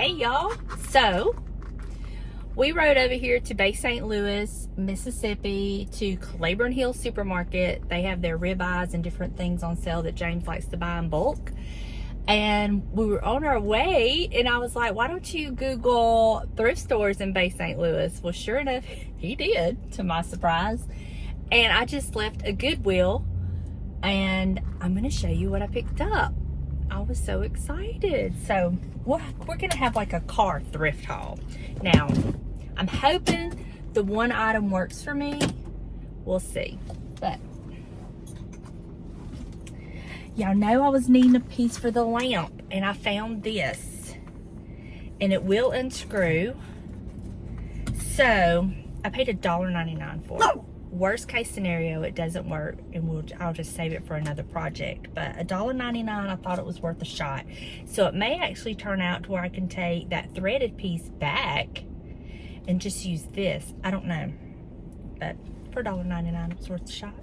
Hey y'all, so we rode over here to Bay St. Louis, Mississippi to Claiborne Hill Supermarket. They have their ribeyes and different things on sale that James likes to buy in bulk. And we were on our way and I was like, why don't you Google thrift stores in Bay St. Louis? Well, sure enough, he did, to my surprise. And I just left a Goodwill and I'm gonna show you what I picked up. I was so excited. So we're gonna have like a car thrift haul. Now, I'm hoping the one item works for me. We'll see. But y'all know I was needing a piece for the lamp and I found this. And it will unscrew. So I paid $1.99 for it. Worst case scenario, it doesn't work and I'll just save it for another project. But $1.99, I thought it was worth a shot. So it may actually turn out to where I can take that threaded piece back and just use this. I don't know, but for $1.99, it's worth a shot.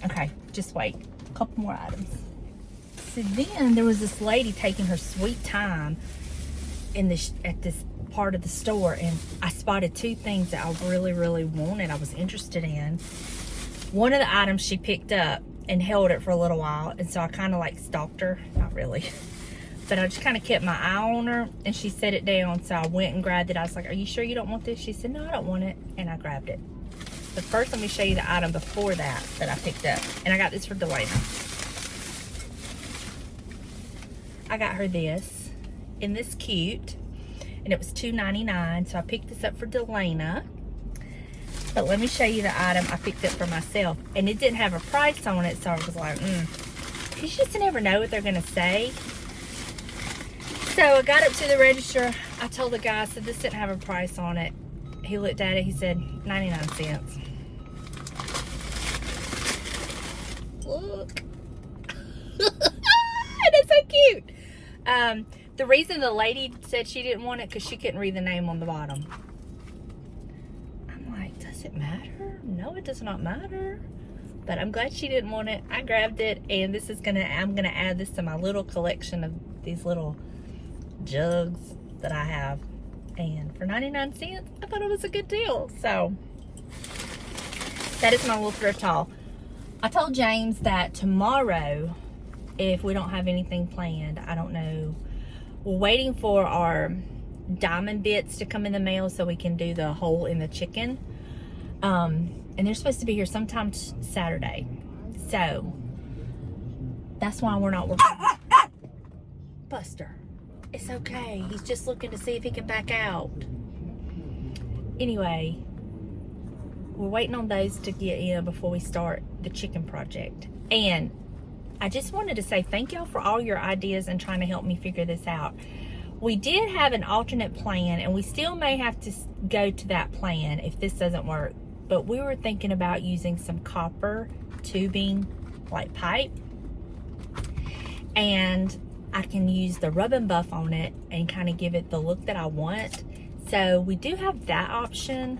Okay, just wait, a couple more items. So then there was this lady taking her sweet time in this at this part of the store, and I spotted two things that I really wanted, I was interested in. One of the items she picked up and held it for a little while, and so I kind of like stalked her, not really, but I just kind of kept my eye on her, and she set it down, so I went and grabbed it. I was like, are you sure you don't want this? She said, no, I don't want it, and I grabbed it. But first let me show you the item before that I picked up, and I got this for Delana. I got her this in this cute, and it was $2.99, so I picked this up for Delana. But let me show you the item I picked up for myself, and it didn't have a price on it, so I was like, because you just never know what they're gonna say. So I got up to the register. I told the guy, I said, this didn't have a price on it. He looked at it, he said 99 cents. Look. That's so cute. The reason the lady said she didn't want it because she couldn't read the name on the bottom. I'm like, does it matter? No, it does not matter. But I'm glad she didn't want it. I grabbed it, and this is I'm gonna add this to my little collection of these little jugs that I have. And for 99 cents, I thought it was a good deal. So that is my little thrift haul. I told James that tomorrow, if we don't have anything planned, I don't know, we're waiting for our diamond bits to come in the mail so we can do the hole in the chicken. And they're supposed to be here sometime Saturday. So that's why we're not working. Buster, it's okay. He's just looking to see if he can back out. Anyway, we're waiting on those to get in before we start the chicken project. And I just wanted to say thank y'all for all your ideas and trying to help me figure this out. We did have an alternate plan, and we still may have to go to that plan if this doesn't work. But we were thinking about using some copper tubing, like pipe. And I can use the rub and buff on it and kind of give it the look that I want. So we do have that option.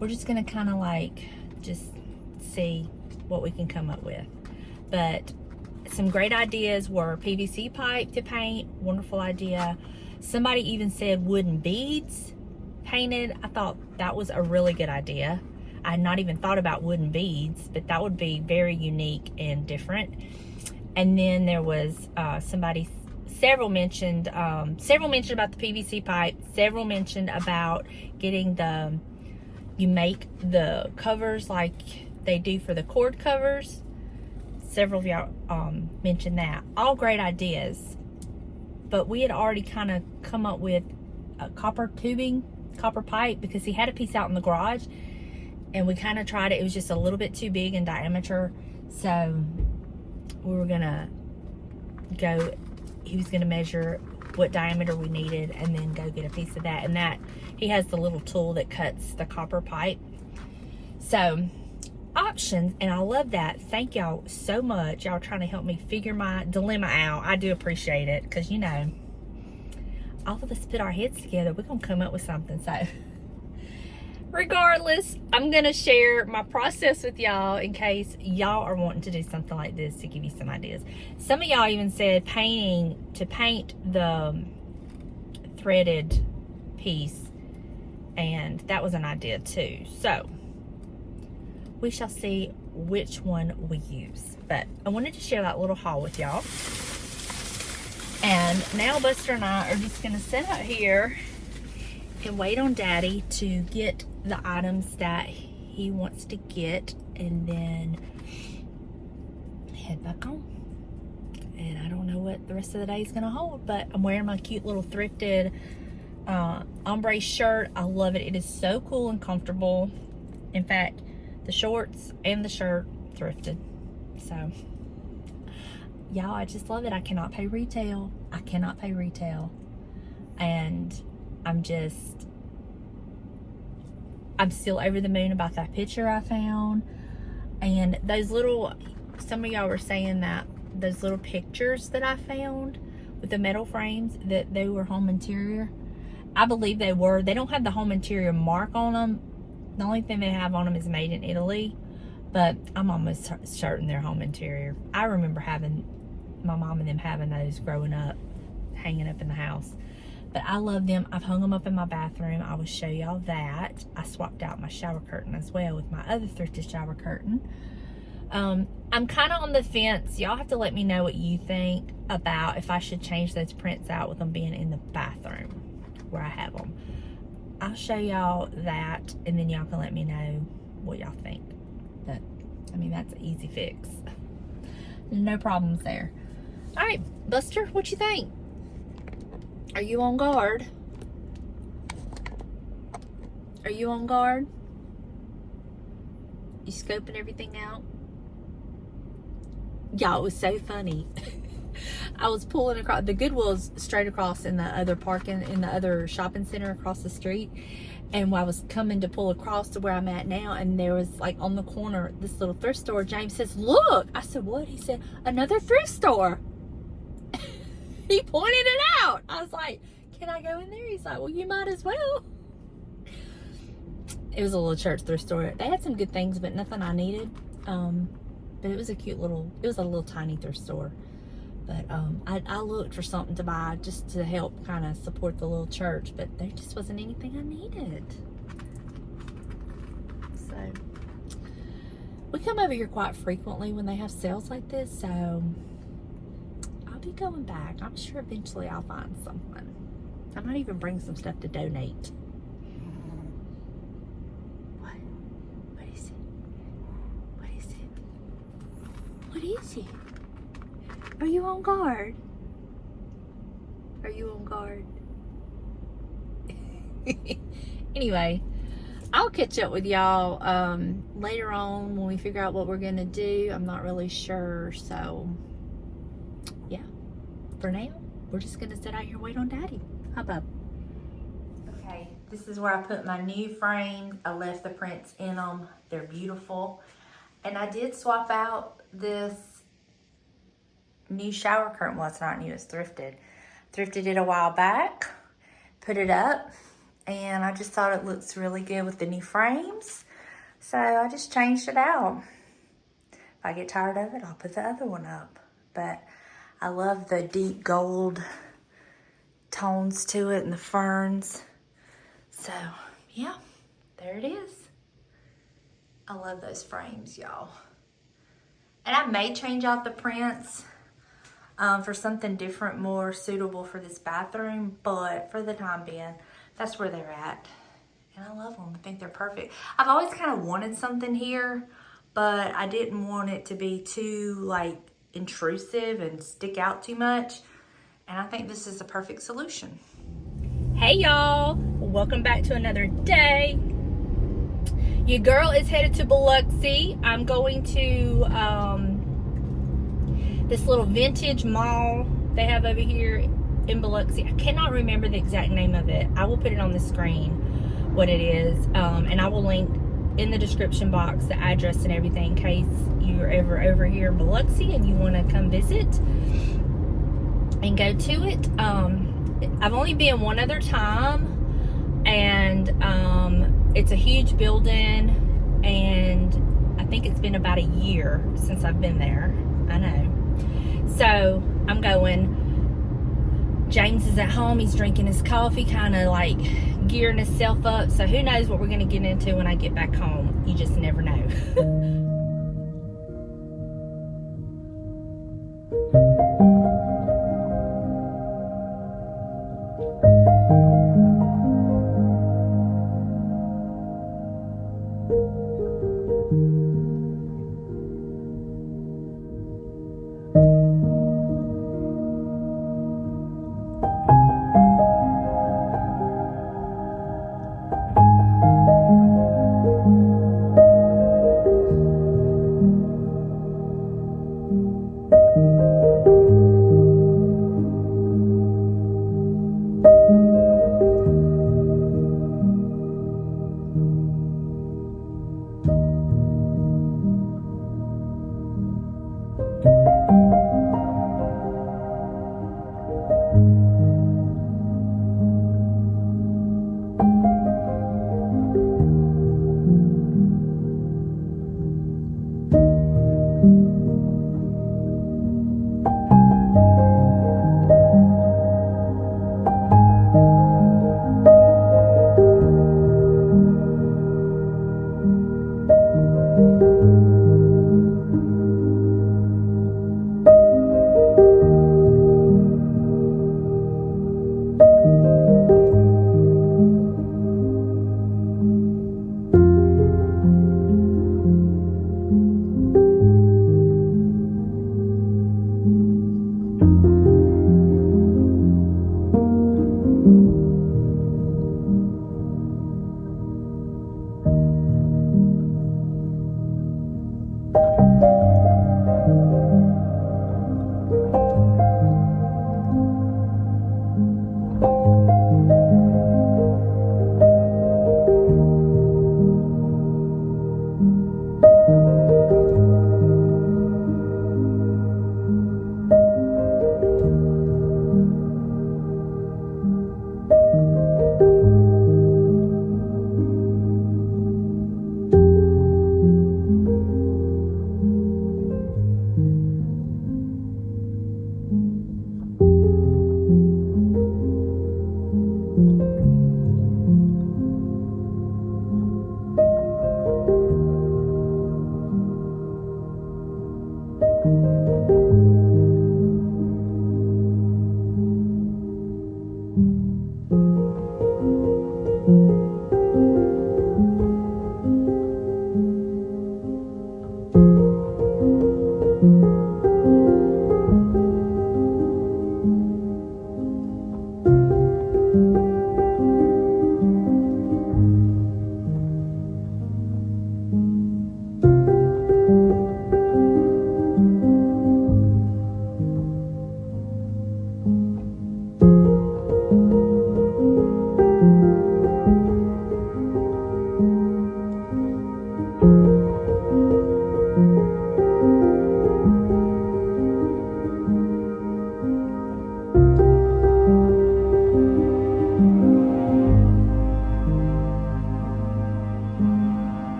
We're just gonna kind of like just see what we can come up with. But some great ideas were PVC pipe to paint, wonderful idea. Somebody even said wooden beads painted. I thought that was a really good idea. I had not even thought about wooden beads, but that would be very unique and different. And then there was several mentioned about the PVC pipe, several mentioned about getting you make the covers like they do for the cord covers. Several of y'all mentioned that. All great ideas, but we had already kind of come up with a copper pipe, because he had a piece out in the garage, and we kind of tried it. It was just a little bit too big in diameter, so we were gonna go. He was gonna measure what diameter we needed, and then go get a piece of that. And that he has the little tool that cuts the copper pipe. So options, and I love that. Thank y'all so much. Y'all trying to help me figure my dilemma out. I do appreciate it, because you know, all of us put our heads together, we're gonna come up with something. So regardless, I'm gonna share my process with y'all in case y'all are wanting to do something like this, to give you some ideas. Some of y'all even said to paint the threaded piece, and that was an idea too. So we shall see which one we use. But I wanted to share that little haul with y'all. And now Buster and I are just gonna sit out here and wait on Daddy to get the items that he wants to get, and then head back home. And I don't know what the rest of the day is gonna hold, but I'm wearing my cute little thrifted ombre shirt. I love it. It is so cool and comfortable. In fact, the shorts and the shirt thrifted. So y'all, I just love it. I cannot pay retail. I cannot pay retail. And I'm still over the moon about that picture I found. And those little, some of y'all were saying that those little pictures that I found with the metal frames, that they were home interior. I believe they were. They don't have the home interior mark on them. The only thing they have on them is made in Italy, but I'm almost certain they're home interior. I remember having my mom and them having those growing up, hanging up in the house. But I love them. I've hung them up in my bathroom. I will show y'all that. I swapped out my shower curtain as well with my other thrifted shower curtain. I'm kind of on the fence. Y'all have to let me know what you think about if I should change those prints out with them being in the bathroom where I have them. I'll show y'all that, and then y'all can let me know what y'all think. But I mean, that's an easy fix. No problems there. All right, Buster, what you think? Are you on guard? Are you on guard? You scoping everything out? Y'all, it was so funny. I was pulling across, the Goodwill's straight across in the other parking, in the other shopping center across the street. And while I was coming to pull across to where I'm at now, and there was like on the corner, this little thrift store. James says, look. I said, what? He said, another thrift store. He pointed it out. I was like, can I go in there? He's like, well, you might as well. It was a little church thrift store. They had some good things, but nothing I needed. But it was a cute little, it was a little tiny thrift store. But I looked for something to buy just to help kind of support the little church, but there just wasn't anything I needed. So we come over here quite frequently when they have sales like this, so I'll be going back. I'm sure eventually I'll find something. I might even bring some stuff to donate. What? What is it? What is it? What is it? Are you on guard? Are you on guard? Anyway, I'll catch up with y'all later on when we figure out what we're gonna do. I'm not really sure, so yeah. For now, we're just gonna sit out here and wait on Daddy. How about? Okay, this is where I put my new frames. I left the prints in them. They're beautiful. And I did swap out this new shower curtain. Well, it's not new, it's thrifted. Thrifted it a while back, put it up, and I just thought it looks really good with the new frames. So I just changed it out. If I get tired of it, I'll put the other one up. But I love the deep gold tones to it and the ferns. So yeah, there it is. I love those frames, y'all. And I may change out the prints for something different, more suitable for this bathroom, but for the time being, that's where they're at. And I love them. I think they're perfect. I've always kind of wanted something here, but I didn't want it to be too like intrusive and stick out too much. And I think this is a perfect solution. Hey y'all, welcome back to another day. Your girl is headed to Biloxi. I'm going to this little vintage mall they have over here in Biloxi. I cannot remember the exact name of it. I will put it on the screen, what it is. And I will link in the description box the address and everything in case you're ever over here in Biloxi and you want to come visit and go to it. I've only been one other time, and it's a huge building, and I think it's been about a year since I've been there. I know. So I'm going James is at home. He's drinking his coffee, kind of like gearing himself up. So who knows what we're going to get into when I get back home. You just never know.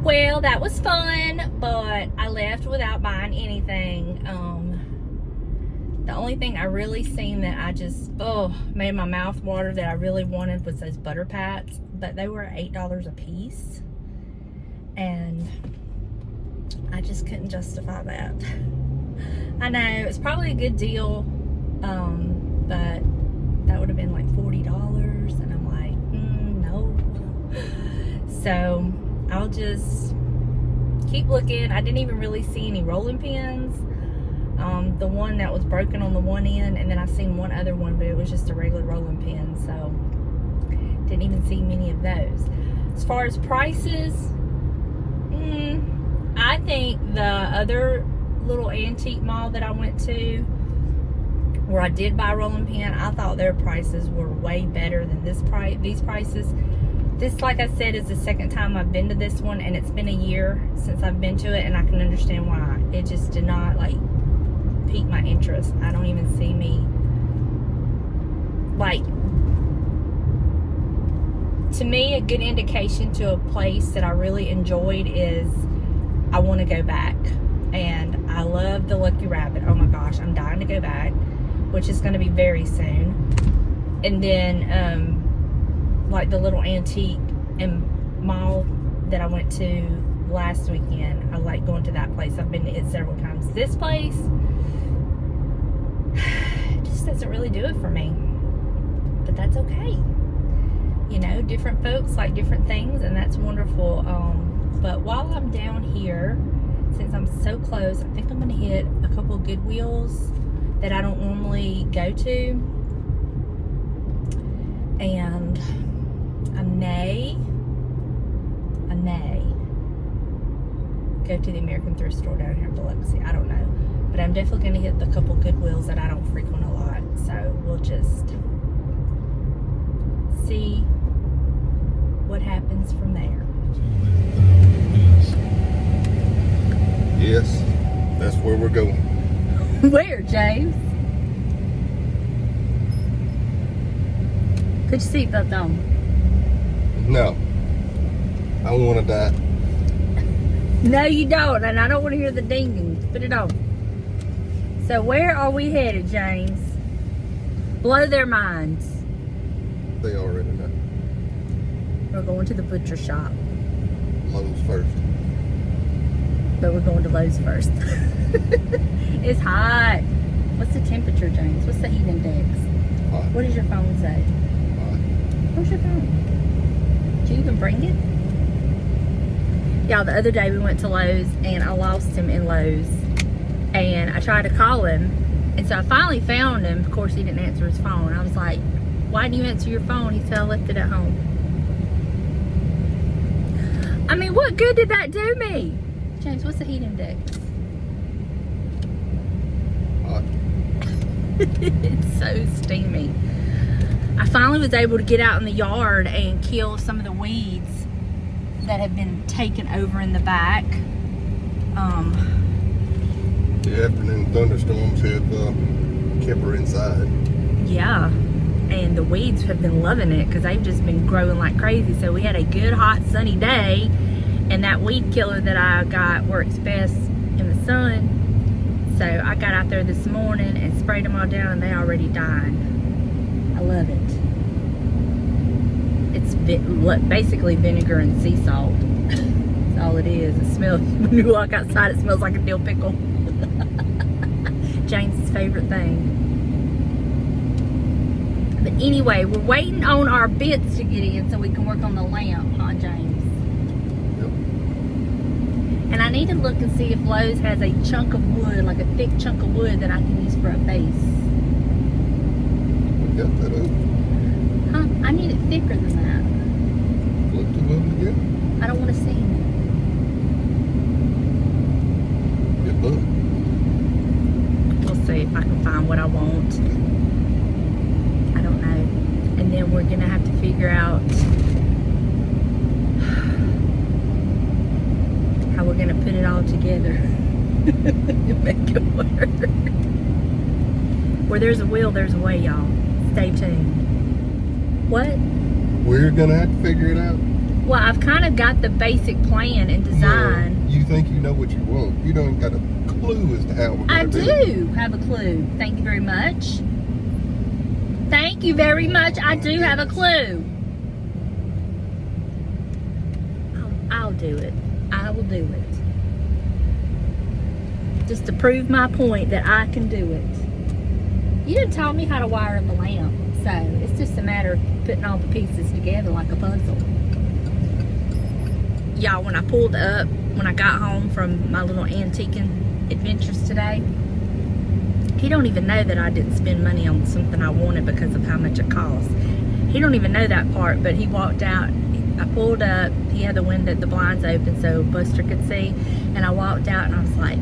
Well, that was fun, but I left without buying anything. The only thing I really seen that I just, made my mouth water that I really wanted was those butter pats, but they were $8 a piece, and I just couldn't justify that. I know, it's probably a good deal, but that would have been like $40, and I'm like, no. So I'll just keep looking. I didn't even really see any rolling pins. The one that was broken on the one end, and then I seen one other one, but it was just a regular rolling pin, so didn't even see many of those. As far as prices, I think the other little antique mall that I went to, where I did buy a rolling pin, I thought their prices were way better than these prices. This, like I said, is the second time I've been to this one, and it's been a year since I've been to it, and I can understand why. It just did not like pique my interest. I don't even see me, like, to me, a good indication to a place that I really enjoyed is I want to go back. And I love the Lucky Rabbit. Oh my gosh, I'm dying to go back, which is going to be very soon. And then like the little antique and mall that I went to last weekend, I like going to that place. I've been to it several times. This place just doesn't really do it for me, but that's okay. You know, different folks like different things, and that's wonderful. But while I'm down here, since I'm so close, I think I'm going to hit a couple of Goodwills that I don't normally go to. And I may go to the American thrift store down here in Biloxi. I don't know. But I'm definitely going to hit the couple Goodwills that I don't frequent a lot. So we'll just see what happens from there. Yes, that's where we're going. Where, James? Put your seatbelt on. No, I don't want to die. No, you don't, and I don't want to hear the dinging. Put it on. So where are we headed, James? Blow their minds. They already know. We're going to the butcher shop. Lowe's first. But we're going to Lowe's first. It's hot. What's the temperature, James? What's the heat index? Hot. What does your phone say? Hot. Where's your phone? Did you even bring it? Y'all, the other day we went to Lowe's and I lost him in Lowe's. And I tried to call him. And so I finally found him. Of course, he didn't answer his phone. I was like, why didn't you answer your phone? He said, I left it at home. I mean, what good did that do me? James, what's the heat index? Hot. It's so steamy. I finally was able to get out in the yard and kill some of the weeds that have been taken over in the back. The afternoon thunderstorms have kept her inside. Yeah, and the weeds have been loving it because they've just been growing like crazy. So we had a good hot sunny day, and that weed killer that I got works best in the sun. So I got out there this morning and sprayed them all down, and they already died. I love it. It's basically vinegar and sea salt. That's all it is. It smells, when you walk outside, it smells like a dill pickle. James' favorite thing. But anyway, we're waiting on our bits to get in so we can work on the lamp, huh, James? Yep. And I need to look and see if Lowe's has a chunk of wood, like a thick chunk of wood that I can use for a base. We got that open. Huh? I need it thicker than that. Look to them again. I don't want to see it. Good luck. We'll see if I can find what I want. I don't know. And then we're gonna have to figure out how we're gonna put it all together and make it work. Where there's a will, there's a way, y'all. Stay tuned. What? We're gonna have to figure it out. Well, I've kind of got the basic plan and design. No, you think you know what you want. You don't got a clue as to how we're I gonna do it. do have a clue. Thank you very much. Thank you very much. I do have a clue. I'll do it. I will do it. Just to prove my point that I can do it. You didn't tell me how to wire up a lamp. So it's just a matter of putting all the pieces together like a puzzle. Y'all, when I pulled up, when I got home from my little antiquing adventures today, he don't even know that I didn't spend money on something I wanted because of how much it cost. He don't even know that part, but he walked out. I pulled up, he had the blinds open so Buster could see, and I walked out and I was like,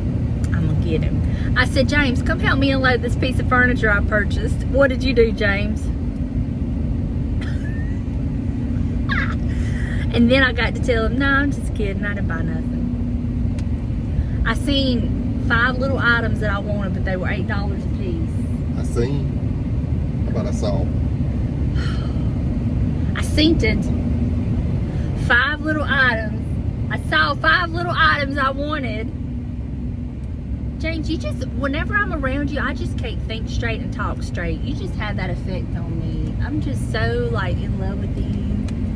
I'm gonna get him. I said, James, come help me unload this piece of furniture I purchased. What did you do, James? And then I got to tell him, no, I'm just kidding, I didn't buy nothing. I seen 5 little items that I wanted, but they were $8 a piece. I seen. How about I saw? I seen it. 5 little items. I saw 5 little items I wanted. James, you just, whenever I'm around you, I just can't think straight and talk straight. You just have that effect on me. I'm just so, like, in love with you.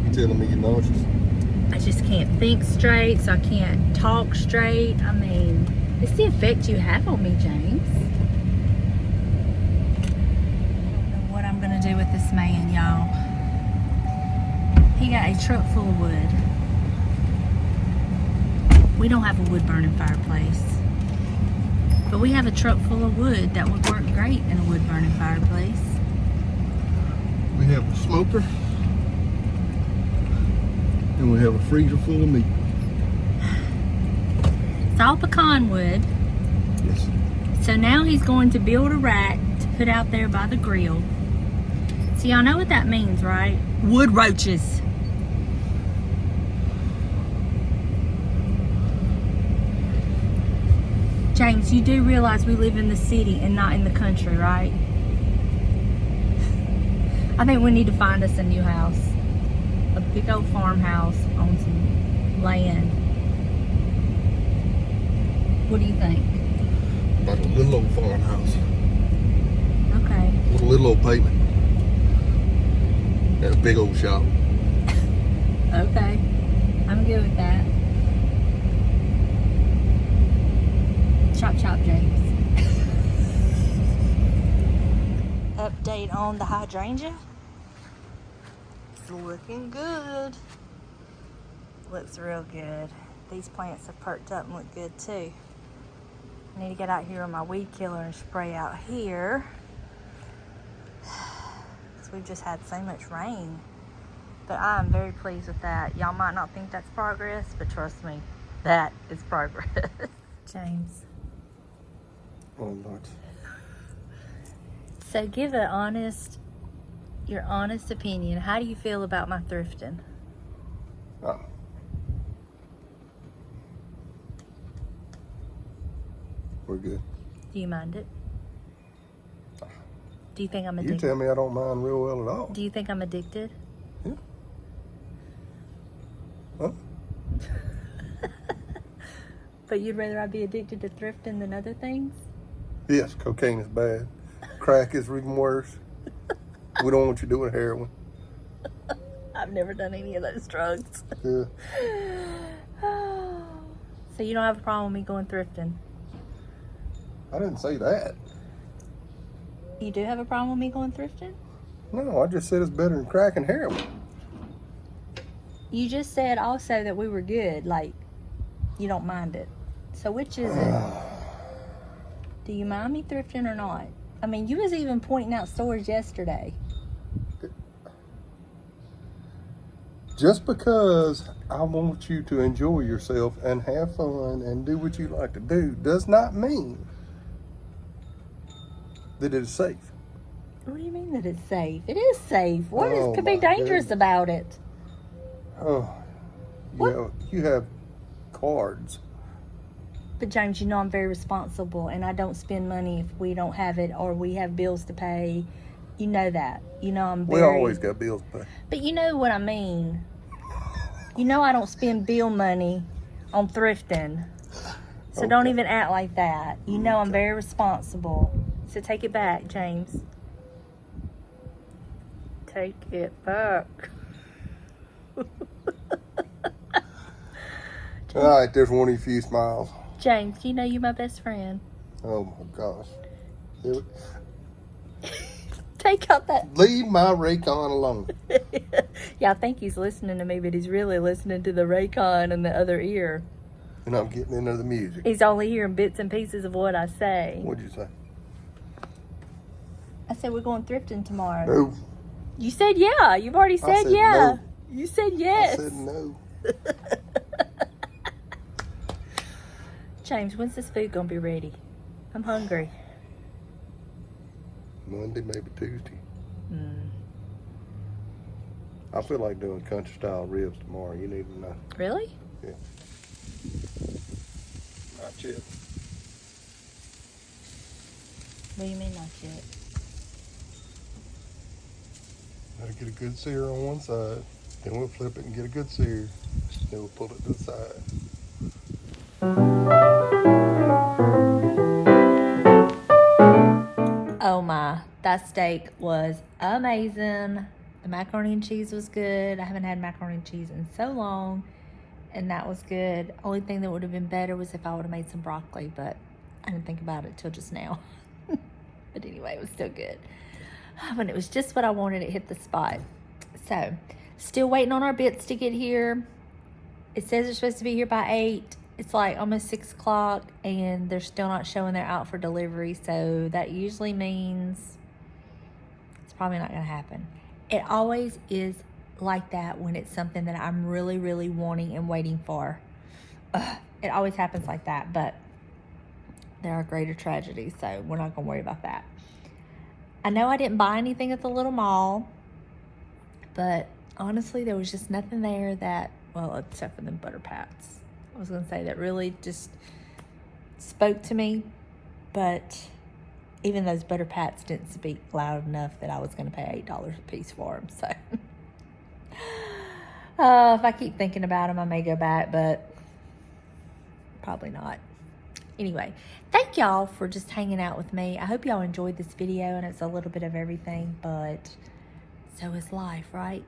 You telling me you're nauseous? I just can't think straight, so I can't talk straight. I mean, it's the effect you have on me, James. I don't know what I'm gonna do with this man, y'all. He got a truck full of wood. We don't have a wood burning fireplace, but we have a truck full of wood that would work great in a wood burning fireplace. We have a smoker. And we have a freezer full of meat. It's all pecan wood. Yes. So now he's going to build a rack to put out there by the grill. So y'all know what that means, right? Wood roaches. James, you do realize we live in the city and not in the country, right? I think we need to find us a new house. A big old farmhouse on some land. What do you think? Like a little old farmhouse. Okay. With a little old pavement. And a big old shop. Okay. I'm good with that. Chop chop, James. Update on the hydrangea. It's looking good. Looks real good. these plants have perked up and look good too. I need to get out here with my weed killer and spray out here. Because we've just had so much rain. But I am very pleased with that. Y'all might not think that's progress, but trust me, that is progress. James. Oh, Lord. So give your honest opinion. How do you feel about my thrifting? Oh. We're good. Do you mind it? Do you think I'm You addicted? tell me I don't mind real well at all. Do you think I'm addicted? Yeah. Huh? But you'd rather I be addicted to thrifting than other things? Yes, cocaine is bad. Crack is even worse. We don't want you doing heroin. I've never done any of those drugs. Yeah. So you don't have a problem with me going thrifting? I didn't say that. You do have a problem with me going thrifting? No, I just said it's better than crack and heroin. You just said also that we were good, like you don't mind it. So which is it? Do you mind me thrifting or not? I mean, you was even pointing out stores yesterday. Just because I want you to enjoy yourself and have fun and do what you like to do does not mean that it is safe. What do you mean that it's safe? It is safe. What Oh, could be my dangerous goodness. about it? Oh, you have cards. But James, you know I'm very responsible and I don't spend money if we don't have it or we have bills to pay. You know that. You know I'm very... We always got bills to pay. But you know what I mean. You know I don't spend bill money on thrifting. So don't Okay. even act like that. You know I'm very responsible. So take it back, James. Take it back. All right, there's one of your few smiles. James, you know you're my best friend. Oh my gosh. Take out that... Leave my Raycon alone. Yeah, I think he's listening to me, but he's really listening to the Raycon in the other ear. And I'm getting into the music. He's only hearing bits and pieces of what I say. What'd you say? I said we're going thrifting tomorrow. No. You said yeah. You've already said, said yeah. no. You said yes. I said no. James, when's this food gonna be ready? I'm hungry. Monday, maybe Tuesday. I feel like doing country style ribs tomorrow. You need to know. Really? Yeah. Not yet. What do you mean not yet? Gotta get a good sear on one side. Then we'll flip it and get a good sear. Then we'll pull it to the side. Oh my, that steak was amazing. The macaroni and cheese was good. I haven't had macaroni and cheese in so long, and that was good. Only thing that would have been better was if I would have made some broccoli, but I didn't think about it till just now. But anyway, it was still good. When it was just what I wanted, it hit the spot. So, still waiting on our bits to get here. It says they're supposed to be here by 8. It's like almost 6 o'clock, and they're still not showing they're out for delivery. So that usually means it's probably not going to happen. It always is like that when it's something that I'm really, really wanting and waiting for. It always happens like that, but there are greater tragedies, so we're not going to worry about that. I know I didn't buy anything at the little mall, but honestly, there was just nothing there that, well, except for the butter pats. I was going to say that really just spoke to me, but even those butter pats didn't speak loud enough that I was going to pay $8 a piece for them. So if I keep thinking about them, I may go back, but probably not. Anyway, thank y'all for just hanging out with me. I hope y'all enjoyed this video, and it's a little bit of everything, but so is life, right?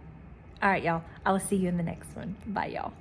All right, y'all. I will see you in the next one. Bye, y'all.